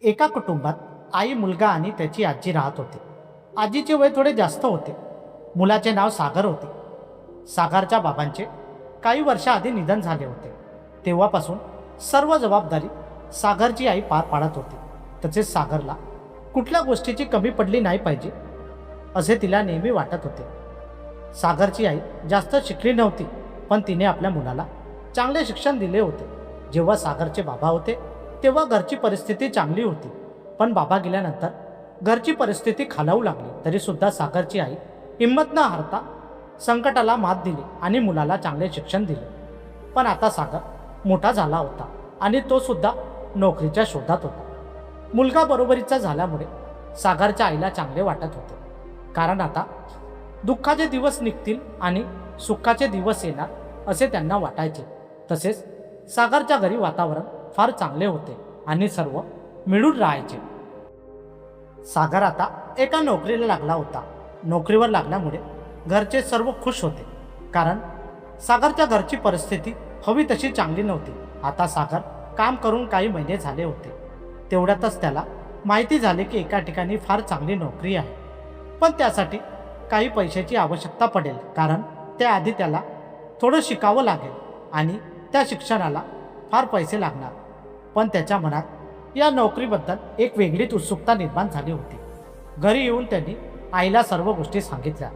एका कुटुंबात आई, मुलगा आणि त्याची आजी राहत होते. आजीचे वय थोडे जास्त होते. मुलाचे नाव सागर होते. सागरच्या बाबांचे काही वर्षाआधी निधन झाले होते. तेव्हापासून सर्व जबाबदारी सागरची आई पार पाडत होती. तसेच सागरला कुठल्या गोष्टीची कमी पडली नाही पाहिजे असे तिला नेहमी वाटत होते. सागरची आई जास्त शिकली नव्हती, पण तिने आपल्या मुलाला चांगले शिक्षण दिले होते. जेव्हा सागरचे बाबा होते तेव्हा घरची परिस्थिती चांगली होती, पण बाबा गेल्यानंतर घरची परिस्थिती खालावू लागली. तरी सुद्धा सागरची आई हिंमत न हारता संकटाला मात दिली आणि मुलाला चांगले शिक्षण दिले. पण आता सागर मोठा झाला होता आणि तो सुद्धा नोकरीच्या शोधात होता. मुलगा बरोबरीचा झाल्यामुळे सागरच्या आईला चांगले वाटत होते, कारण आता दुःखाचे दिवस निघतील आणि सुखाचे दिवस येणार असे त्यांना वाटायचे. तसेच सागरच्या घरी वातावरण फार चांगले होते आणि सर्व मिळून राहायचे. सागर आता एका नोकरीला लागला होता. नोकरीवर लागल्यामुळे घरचे सर्व खुश होते, कारण सागरच्या घरची परिस्थिती हवी तशी चांगली नव्हती. आता सागर काम करून काही महिने झाले होते. तेवढ्यातच त्याला माहिती झाले की एका ठिकाणी फार चांगली नोकरी आहे, पण त्यासाठी काही पैशाची आवश्यकता पडेल, कारण त्याआधी त्याला थोडं शिकावं लागेल आणि त्या शिक्षणाला फार पैसे लागणार. पण त्याच्या मनात या नोकरीबद्दल एक वेगळीच उत्सुकता निर्माण झाली होती. घरी येऊन त्यांनी आईला सर्व गोष्टी सांगितल्या.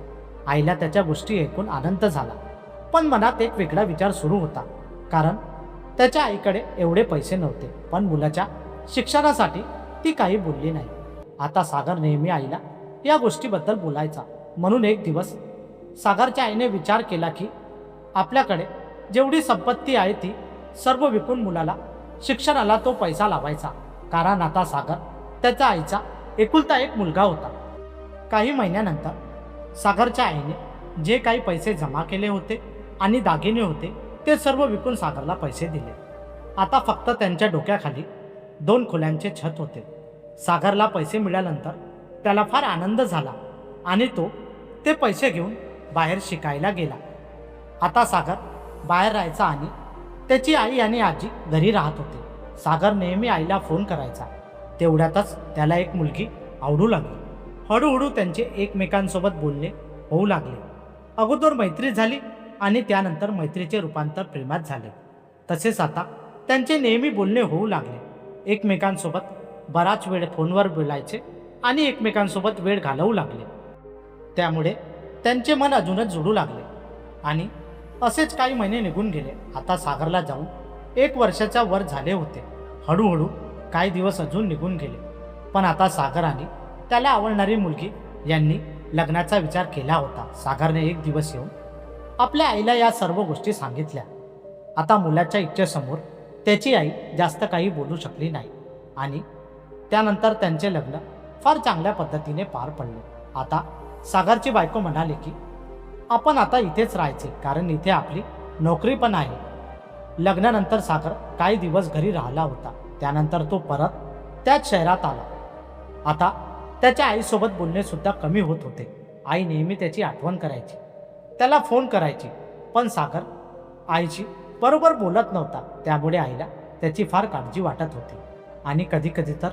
आईला त्याच्या गोष्टी ऐकून आनंद झाला, पण मनात एक वेगळा विचार सुरू होता, कारण त्याच्या आईकडे एवढे पैसे नव्हते. पण मुलाच्या शिक्षणासाठी ती काही बोलली नाही. आता सागर नेहमी आईला या गोष्टीबद्दल बोलायचा. म्हणून एक दिवस सागरच्या आईने विचार केला की आपल्याकडे जेवढी संपत्ती आहे ती सर्व विकून मुलाला शिक्षणाला तो पैसा लावायचा, कारण आता सागर त्याच्या आईचा एकुलता एक मुलगा होता. काही महिन्यानंतर सागरच्या आईने जे काही पैसे जमा केले होते आणि दागिने होते ते सर्व विकून सागरला पैसे दिले. आता फक्त त्यांच्या डोक्याखाली 2 खोल्यांचे छत होते. सागरला पैसे मिळाल्यानंतर त्याला फार आनंद झाला आणि तो ते पैसे घेऊन बाहेर शिकायला गेला. आता सागर बाहेर राहायचा आणि त्याची आई आणि आजी घरी राहत होते. सागर नेहमी आईला फोन करायचा. तेवढ्यातच त्याला एक मुलगी आवडू लागली. हळूहळू त्यांचे एकमेकांसोबत बोलणे होऊ लागले. अगोदर मैत्री झाली आणि त्यानंतर मैत्रीचे रूपांतर प्रेमात झाले. तसेच आता त्यांचे नेहमी बोलणे होऊ लागले. एकमेकांसोबत बराच वेळ फोनवर बोलायचे आणि एकमेकांसोबत वेळ घालवू लागले. त्यामुळे त्यांचे मन अजूनच जुळू लागले आणि असेच काही महिने निघून गेले. आता सागरला जाऊन 1 वर्षाच्या वर झाले होते. हळूहळू काही दिवस अजून निघून गेले, पण आता सागर आणि त्याला आवडणारी मुलगी यांनी लग्नाचा विचार केला होता. सागरने एक दिवस येऊन आपल्या आईला या सर्व गोष्टी सांगितल्या. आता मुलाच्या इच्छेसमोर त्याची आई जास्त काही बोलू शकली नाही आणि त्यानंतर त्यांचे लग्न फार चांगल्या पद्धतीने पार पडले. आता सागरची बायको म्हणाली की आपण आता इथेच राहायचे, कारण इथे आपली नोकरी पण आहे. लग्नानंतर सागर काही दिवस घरी राहिला होता. त्यानंतर तो परत त्याच शहरात आला. आता त्याच्या आईसोबत बोलणे सुद्धा कमी होत होते. आई नेहमी त्याची आठवण करायची, त्याला फोन करायची, पण सागर आईची बरोबर बोलत नव्हता. त्यामुळे आईला त्याची फार काळजी वाटत होती आणि कधीकधी तर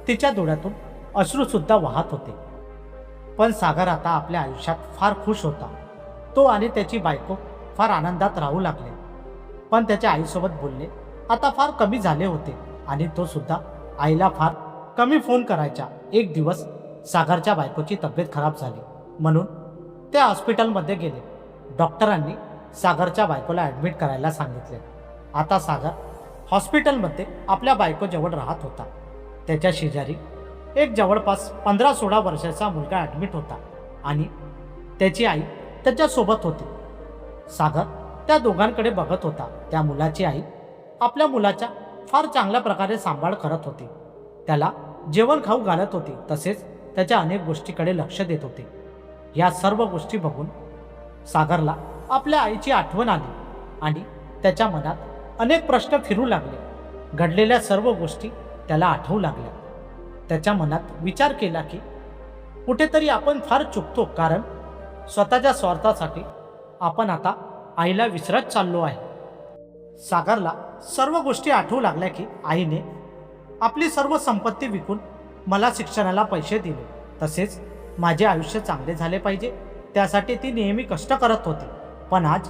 तिच्या डोळ्यातून अश्रूसुद्धा वाहत होते. पण सागर आता आपल्या आयुष्यात फार खुश होता. तो आणि त्याची बायको फार आनंदात राहू लागले. पण त्याच्या आईसोबत बोलणे आता फार कमी झाले होते आणि तो सुद्धा आईला फार कमी फोन करायचा. एक दिवस सागरच्या बायकोची तब्येत खराब झाली, म्हणून ते हॉस्पिटलमध्ये गेले. डॉक्टरांनी सागरच्या बायकोला ॲडमिट करायला सांगितले. आता सागर हॉस्पिटलमध्ये आपल्या बायकोजवळ राहत होता. त्याच्या शेजारी एक जवळपास 15-16 वर्षाचा मुलगा ॲडमिट होता आणि त्याची आई त्याच्यासोबत होती. सागर त्या दोघांकडे बघत होता. त्या मुलाची आई आपल्या मुलाच्या फार चांगल्या प्रकारे सांभाळ करत होती. त्याला जेवण खाऊ घालत होती, तसेच त्याच्या अनेक गोष्टीकडे लक्ष देत होते. या सर्व गोष्टी बघून सागरला आपल्या आईची आठवण आली आणि त्याच्या मनात अनेक प्रश्न फिरू लागले. घडलेल्या सर्व गोष्टी त्याला आठवू लागल्या. त्याच्या मनात विचार केला की कुठेतरी आपण फार चुकतो, कारण स्वतःच्या स्वार्थासाठी आपण आता आईला विसरत चाललो आहे. सागरला सर्व गोष्टी आठवू लागल्या की आईने आपली सर्व संपत्ती विकून मला शिक्षणाला पैसे दिले. तसेच माझे आयुष्य चांगले झाले पाहिजे त्यासाठी ती नेहमी कष्ट करत होती. पण आज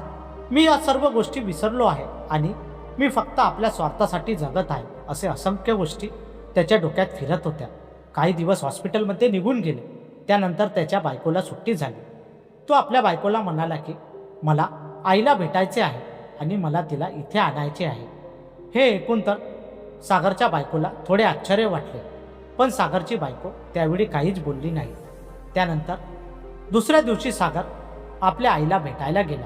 मी या सर्व गोष्टी विसरलो आहे आणि मी फक्त आपल्या स्वार्थासाठी जगत आहे असे असंख्य गोष्टी त्याच्या डोक्यात फिरत होत्या. काही दिवस हॉस्पिटलमध्ये निघून गेले. त्यानंतर त्याच्या बायकोला सुट्टी झाली. तो आपल्या बायकोला म्हणाला की मला आईला भेटायचे आहे आणि मला तिला इथे आणायचे आहे. हे ऐकून तर सागरच्या बायकोला थोडे आश्चर्य वाटले. पण सागरची बायको त्यावेळी काहीच बोलली नाही. त्यानंतर दुसऱ्या दिवशी सागर आपल्या आईला भेटायला गेला.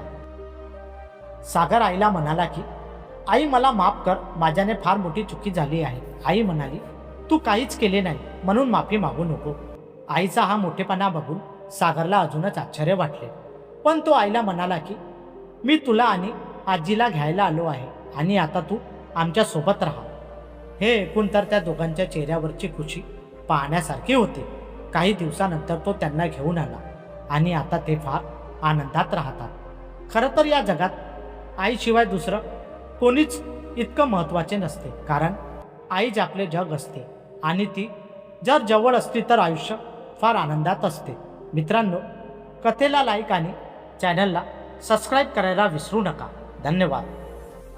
सागर आईला म्हणाला की आई मला माफ कर, माझ्याने फार मोठी चुकी झाली आहे. आई म्हणाली तू काहीच केले नाही म्हणून माफी मागू नको. आईचा हा मोठेपणा बघून सागरला अजूनच आश्चर्य वाटले. पण तो आईला म्हणाला की मी तुला आणि आजीला घ्यायला आलो आहे आणि आता तू आमच्या सोबत राहा. हे ऐकून तर त्या दोघांच्या चेहऱ्यावरची खुशी पाहण्यासारखी होती. काही दिवसानंतर तो त्यांना घेऊन आला आणि आता ते फार आनंदात राहतात. खरं तर या जगात आईशिवाय दुसरं कोणीच इतकं महत्त्वाचे नसते, कारण आईच आपले जग असते आणि ती जर जवळ असती तर आयुष्य फार आनंदात असते. मित्रांनो, कथेला लाईक आणि चॅनलला सबस्क्राईब करायला विसरू नका. धन्यवाद.